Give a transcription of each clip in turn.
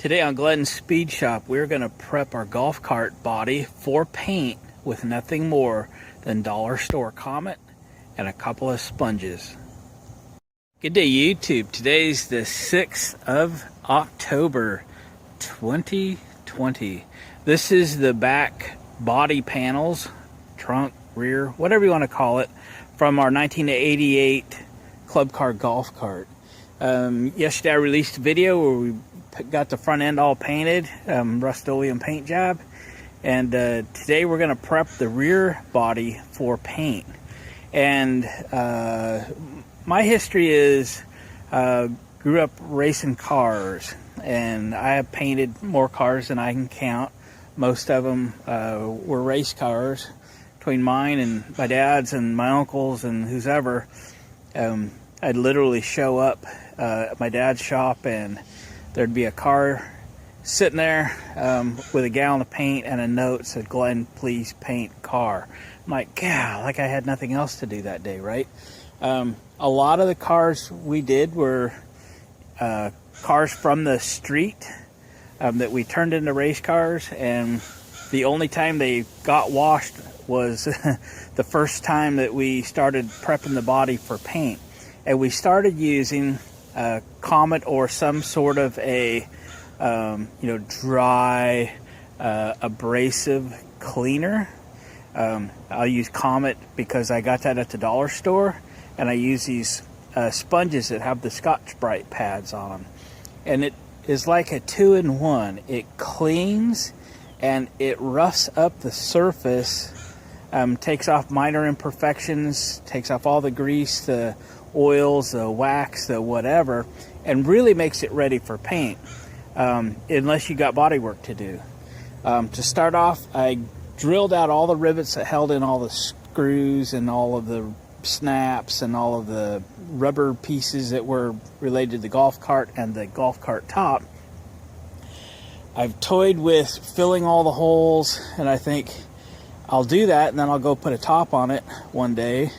Today on Glenn's Speed Shop, we're going to prep our golf cart body for paint with nothing more than dollar store Comet and a couple of sponges. Good day, YouTube. Today's the 6th of October, 2020. This is the back body panels, trunk, rear, whatever you want to call it, from our 1988 Club Car golf cart. Yesterday I released a video where we got the front end all painted, Rustolium paint job, and today we're going to prep the rear body for paint. And my history is grew up racing cars, and I have painted more cars than I can count. Most of them were race cars. Between mine and my dad's and my uncles and who's ever, I'd literally show up at my dad's shop and there'd be a car sitting there with a gallon of paint and a note that said, "Glenn, please paint car." I'm like, God, like I had nothing else to do that day, right? A lot of the cars we did were cars from the street that we turned into race cars, and the only time they got washed was the first time that we started prepping the body for paint. And we started using Comet or some sort of a dry abrasive cleaner. I'll use Comet because I got that at the dollar store, and I use these sponges that have the Scotch-Brite pads on them, and it is like a 2-in-1. It cleans and it roughs up the surface, takes off minor imperfections, takes off all the grease, the oils, the wax, the whatever, and really makes it ready for paint, unless you got body work to do. To start off, I drilled out all the rivets that held in all the screws and all of the snaps and all of the rubber pieces that were related to the golf cart and the golf cart top. I've toyed with filling all the holes, and I think I'll do that, and then I'll go put a top on it one day,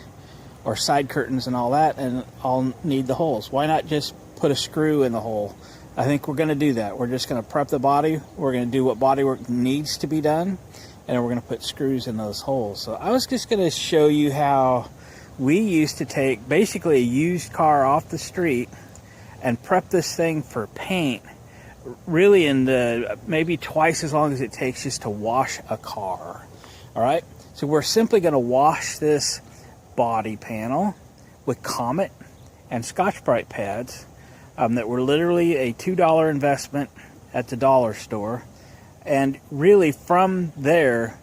or side curtains and all that, and I'll need the holes. Why not just put a screw in the hole? I think we're going to do that. We're just going to prep the body. We're going to do what body work needs to be done, and we're going to put screws in those holes. So I was just going to show you how we used to take basically a used car off the street and prep this thing for paint, really in the maybe twice as long as it takes just to wash a car. All right, so we're simply going to wash this body panel with Comet and Scotch-Brite pads that were literally a $2 investment at the dollar store, and really from there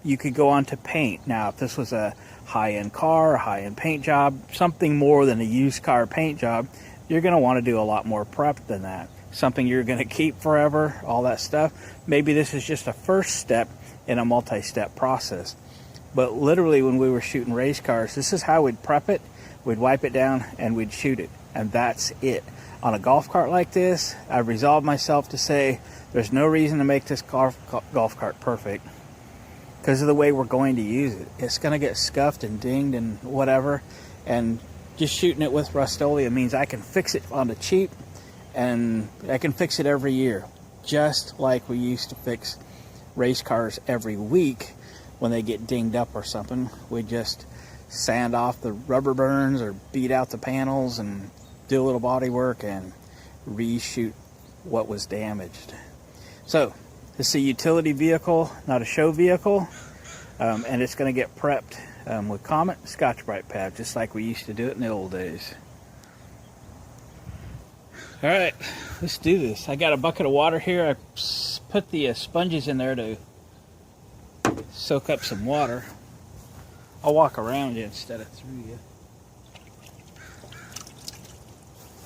you could go on to paint. Now if this was a high-end car, a high-end paint job, something more than a used car paint job, you're going to want to do a lot more prep than that. Something you're going to keep forever, all that stuff. Maybe this is just a first step in a multi-step process. But literally when we were shooting race cars, this is how we'd prep it. We'd wipe it down and we'd shoot it. And that's it. On a golf cart like this, I've resolved myself to say there's no reason to make this golf cart perfect because of the way we're going to use it. It's going to get scuffed and dinged and whatever. And just shooting it with Rustolium means I can fix it on the cheap, and I can fix it every year. Just like we used to fix race cars every week. When they get dinged up or something, we just sand off the rubber burns or beat out the panels and do a little body work and reshoot what was damaged. So this is a utility vehicle, not a show vehicle, and it's going to get prepped with Comet Scotch-Brite pad, just like we used to do it in the old days. All right, let's do this. I got a bucket of water here. I put the sponges in there to soak up some water. I'll walk around you instead of through you.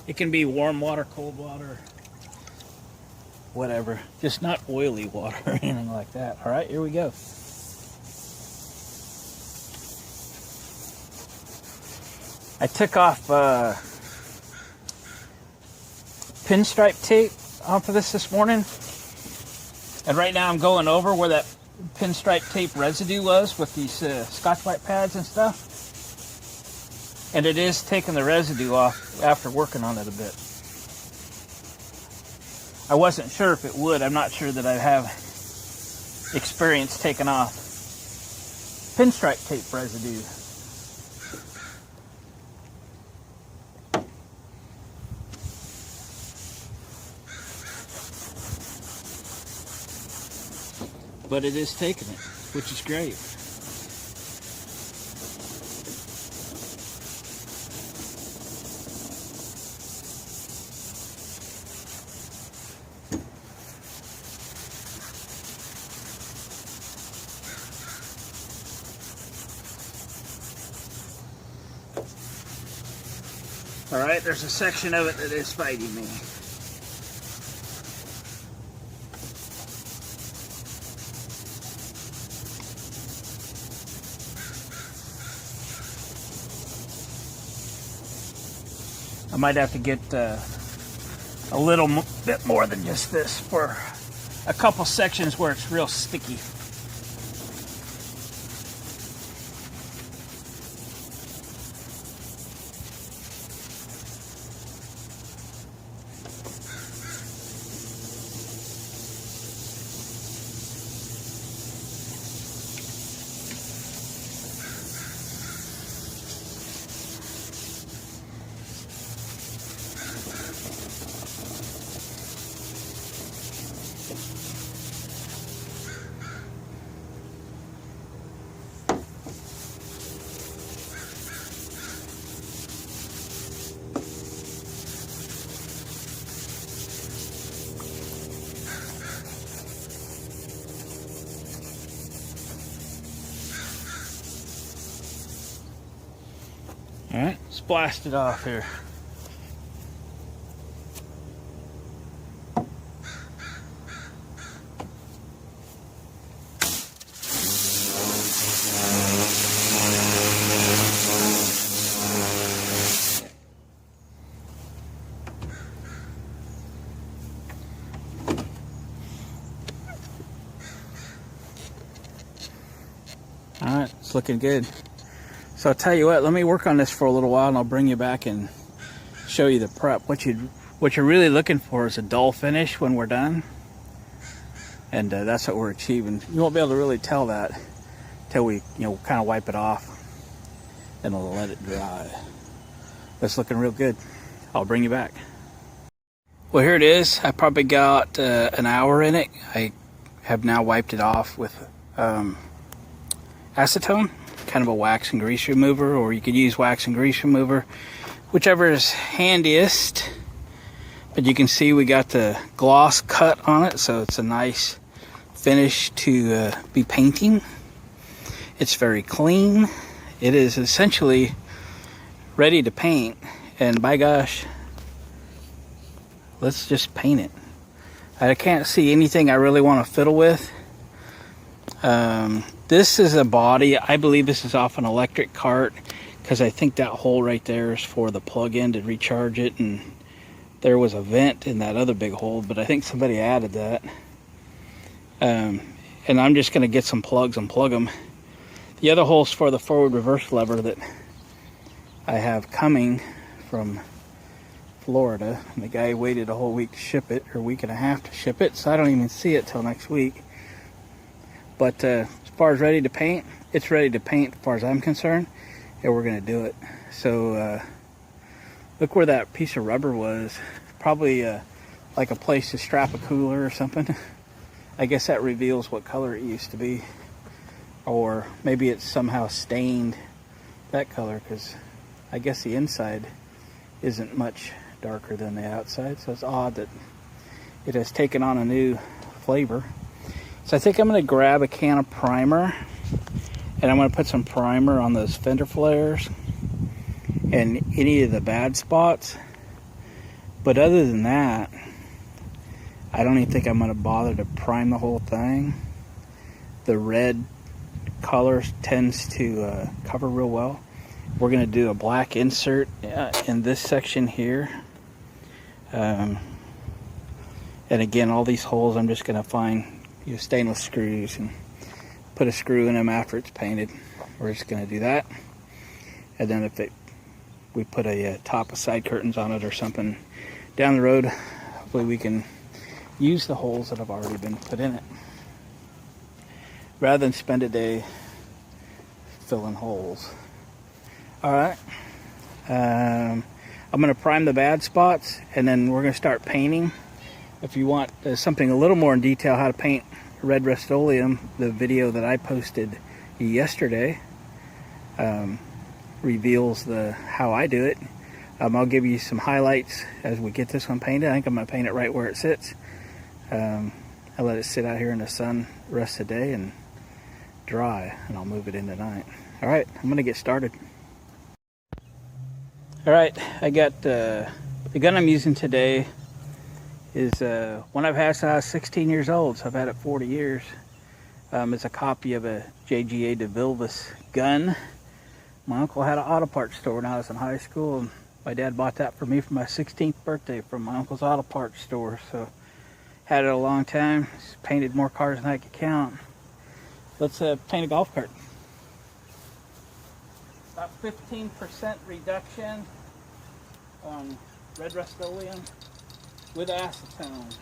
It can be warm water, cold water, whatever. Just not oily water or anything like that. All right, here we go. I took off pinstripe tape off of this morning, and right now I'm going over where that pinstripe tape residue was with these Scotch-Brite pads and stuff, and it is taking the residue off after working on it a bit. I wasn't sure if it would. I'm not sure that I have experience taking off pinstripe tape residue. But it is taking it, which is great. All right, there's a section of it that is fighting me. I might have to get a little bit more than just this for a couple sections where it's real sticky. All right, let's blast it off here. All right, it's looking good. So I'll tell you what, let me work on this for a little while and I'll bring you back and show you the prep. What you're really looking for is a dull finish when we're done. And that's what we're achieving. You won't be able to really tell that until we, kind of wipe it off and we'll let it dry. But it's looking real good. I'll bring you back. Well, here it is. I probably got an hour in it. I have now wiped it off with acetone, kind of a wax and grease remover, or you could use wax and grease remover, whichever is handiest. But you can see we got the gloss cut on it, so it's a nice finish to be painting. It's very clean. It is essentially ready to paint, and by gosh, let's just paint it. I can't see anything I really want to fiddle with. This is a body. I believe this is off an electric cart because I think that hole right there is for the plug-in to recharge it, and there was a vent in that other big hole, but I think somebody added that. And I'm just going to get some plugs and plug them. The other hole's for the forward reverse lever that I have coming from Florida, and the guy waited a whole week to ship it, or a week and a half to ship it, so I don't even see it till next week. But as far as ready to paint, it's ready to paint as far as I'm concerned, and we're going to do it. So look where that piece of rubber was. Probably like a place to strap a cooler or something. I guess that reveals what color it used to be. Or maybe it's somehow stained that color, because I guess the inside isn't much darker than the outside. So it's odd that it has taken on a new flavor. So I think I'm going to grab a can of primer, and I'm going to put some primer on those fender flares and any of the bad spots. But other than that, I don't even think I'm going to bother to prime the whole thing. The red color tends to cover real well. We're going to do a black insert in this section here. And again, all these holes I'm just going to find stainless screws and put a screw in them after it's painted. We're just going to do that. And then if we put a top of side curtains on it or something down the road, hopefully we can use the holes that have already been put in it, rather than spend a day filling holes. All right, I'm going to prime the bad spots, and then we're going to start painting. If you want something a little more in detail how to paint red Rustolium, the video that I posted yesterday reveals how I do it. I'll give you some highlights as we get this one painted. I think I'm going to paint it right where it sits. I'll let it sit out here in the sun the rest of the day and dry, and I'll move it in tonight. All right, I'm going to get started. All right, I got the gun I'm using today is one I've had since I was 16 years old, so I've had it 40 years. It's a copy of a JGA DeVilbiss gun. My uncle had an auto parts store when I was in high school, and my dad bought that for me for my 16th birthday from my uncle's auto parts store. So had it a long time. Just painted more cars than I could count. Let's paint a golf cart. About 15% reduction on red Rustolium with acetone.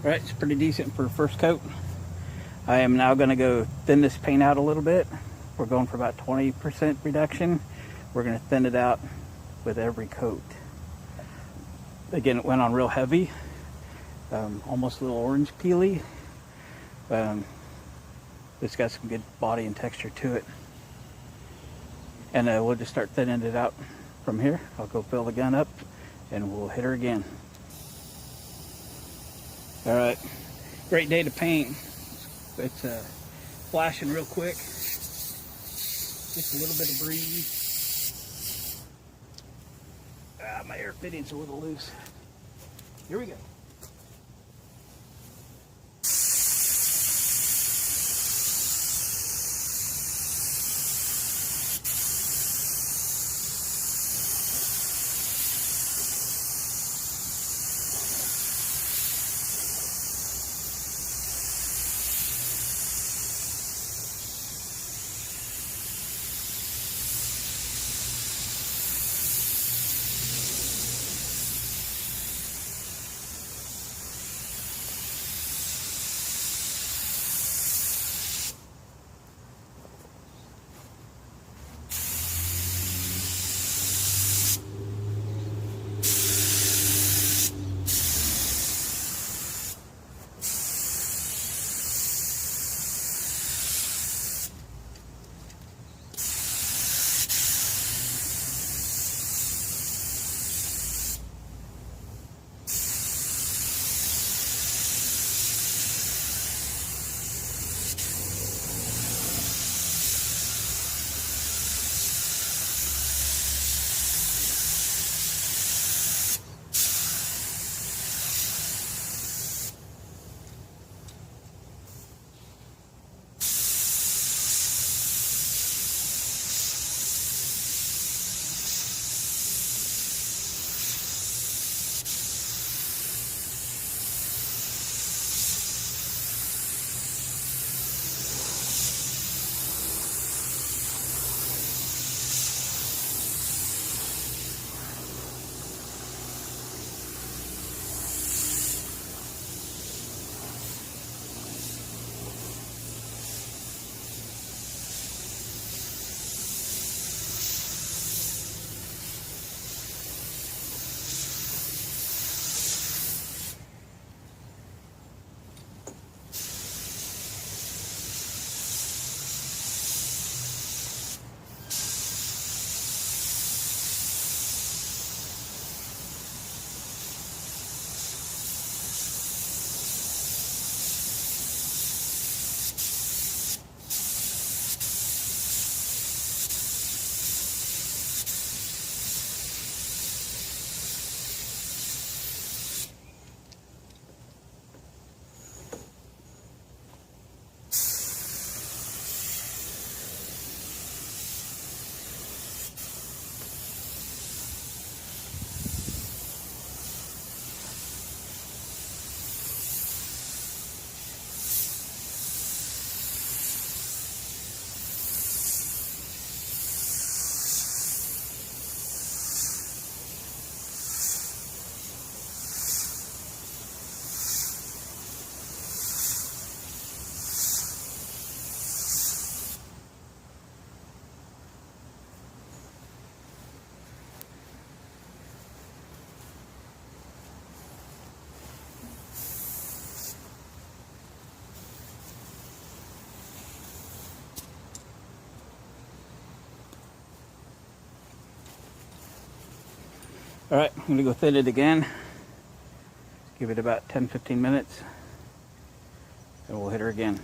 Right, it's pretty decent for a first coat. I am now going to go thin this paint out a little bit. We're going for about 20% reduction. We're going to thin it out with every coat. Again, it went on real heavy, almost a little orange peely. It's got some good body and texture to it. And we'll just start thinning it out from here. I'll go fill the gun up and we'll hit her again. All right, great day to paint. It's flashing real quick. Just a little bit of breeze. My air fitting's a little loose. Here we go. All right, I'm gonna go thin it again. Give it about 10-15 minutes and we'll hit her again.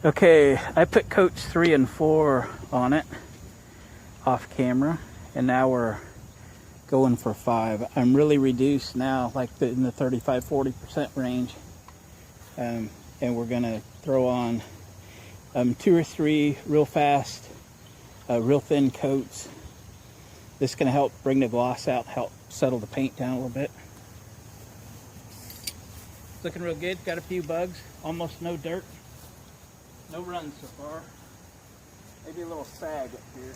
Okay, I put coats 3 and 4 on it off camera, and now we're going for 5. I'm really reduced now, like in the 35-40% range, and we're gonna throw on 2 or 3 real fast, real thin coats. This is gonna help bring the gloss out, help settle the paint down a little bit. It's looking real good. Got a few bugs, almost no dirt, no runs so far. Maybe a little sag up here.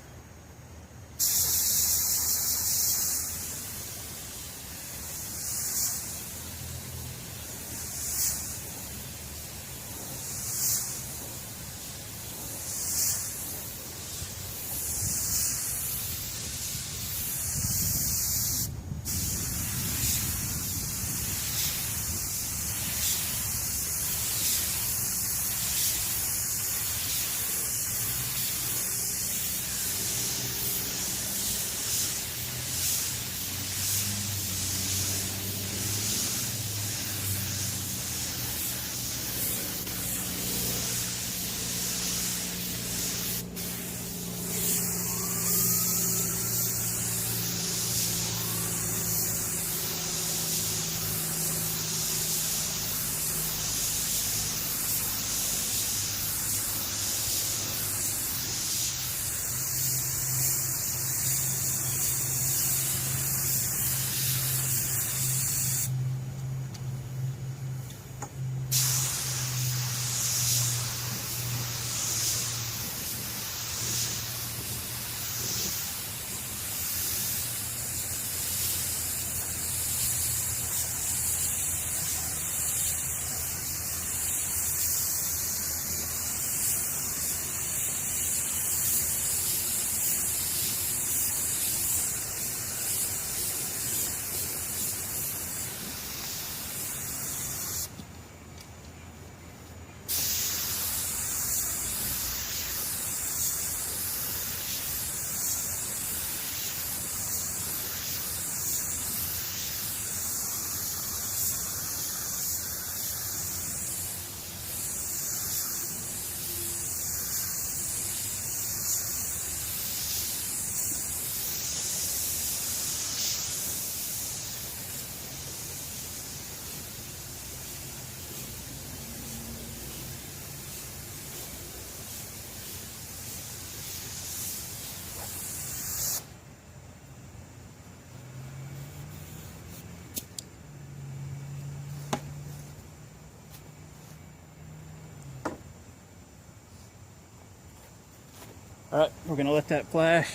Alright, we're going to let that flash.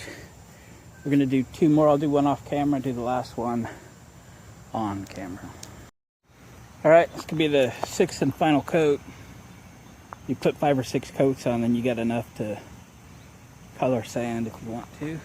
We're going to do 2 more. I'll do one off camera and do the last one on camera. Alright, this could be the 6th and final coat. You put 5 or 6 coats on, and you got enough to color sand if you want to.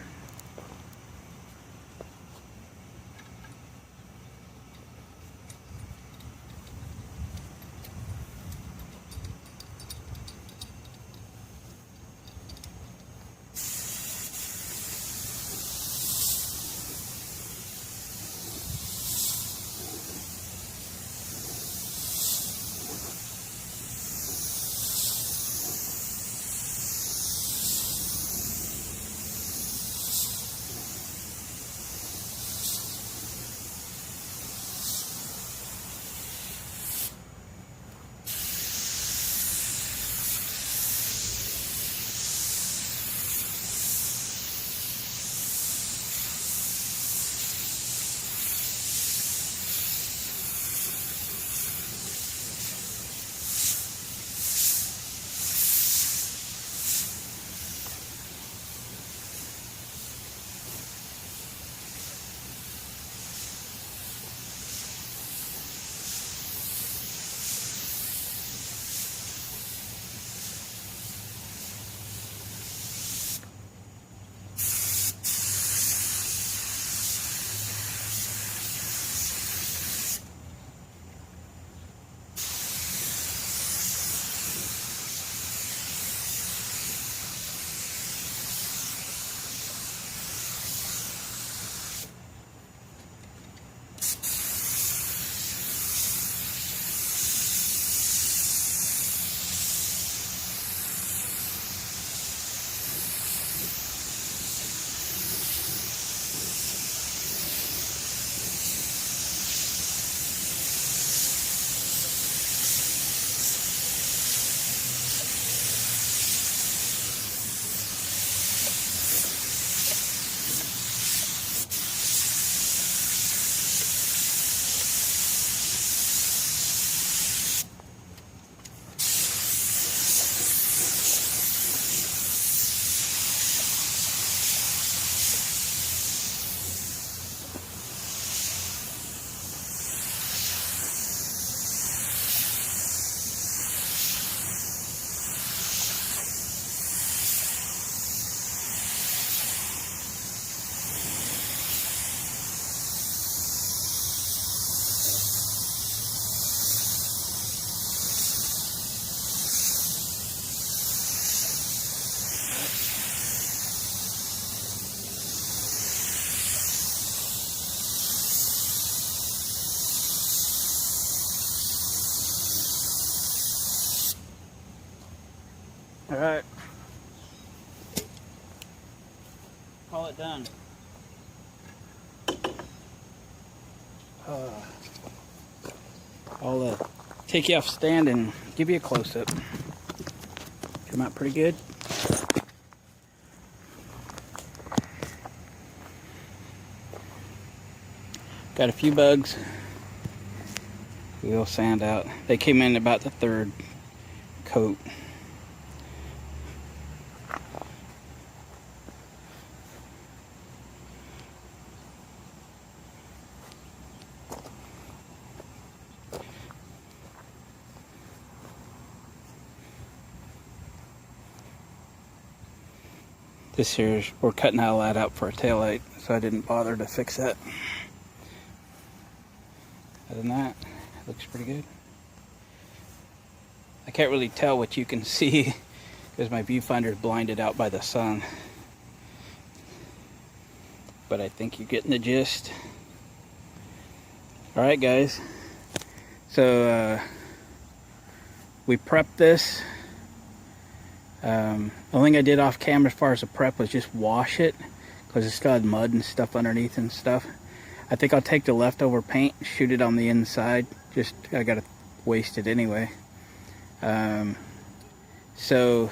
Alright. Call it done. I'll take you off stand and give you a close-up. Come out pretty good. Got a few bugs. We'll sand out. They came in about the 3rd coat. This here's, we're cutting all that out for a taillight, so I didn't bother to fix that. Other than that, it looks pretty good. I can't really tell what you can see because my viewfinder is blinded out by the sun. But I think you're getting the gist. Alright guys, so we prepped this. The only thing I did off camera as far as the prep was just wash it because it still had mud and stuff underneath and stuff. I think I'll take the leftover paint, shoot it on the inside. Just, I gotta waste it anyway. So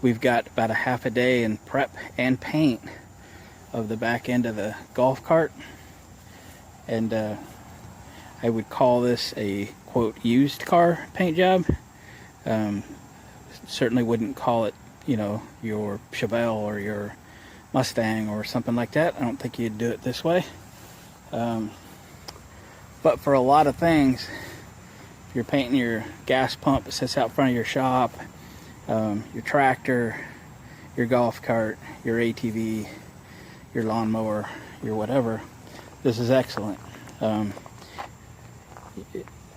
we've got about a half a day in prep and paint of the back end of the golf cart. And I would call this a quote used car paint job. Certainly wouldn't call it, you know, your Chevelle or your Mustang or something like that. I don't think you'd do it this way. But for a lot of things, if you're painting your gas pump that sits out front of your shop, your tractor, your golf cart, your ATV, your lawnmower, your whatever, this is excellent.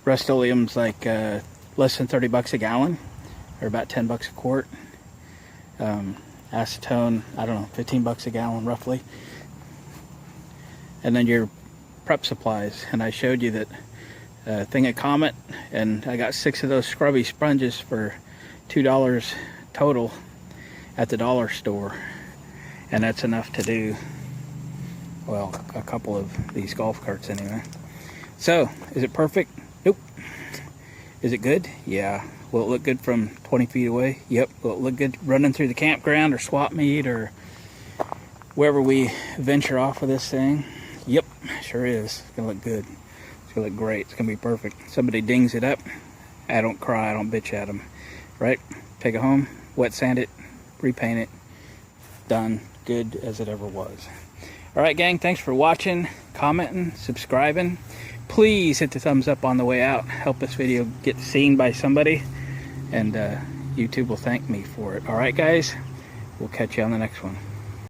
Rustolium's like less than 30 bucks a gallon, or about 10 bucks a quart. Acetone, I don't know, 15 bucks a gallon roughly. And then your prep supplies, and I showed you that thing at Comet, and I got 6 of those scrubby sponges for $2 total at the dollar store, and that's enough to do, well, a couple of these golf carts anyway. So, is it perfect? Nope. Is it good? Yeah. Will it look good from 20 feet away? Yep. Will it look good running through the campground or swap meet or wherever we venture off with this thing? Yep, sure is. It's gonna look good. It's gonna look great. It's gonna be perfect. Somebody dings it up, I don't cry, I don't bitch at them. Right? Take it home, wet sand it, repaint it. Done. Good as it ever was. Alright gang, thanks for watching, commenting, subscribing. Please hit the thumbs up on the way out. Help this video get seen by somebody, and YouTube will thank me for it. Alright guys, we'll catch you on the next one.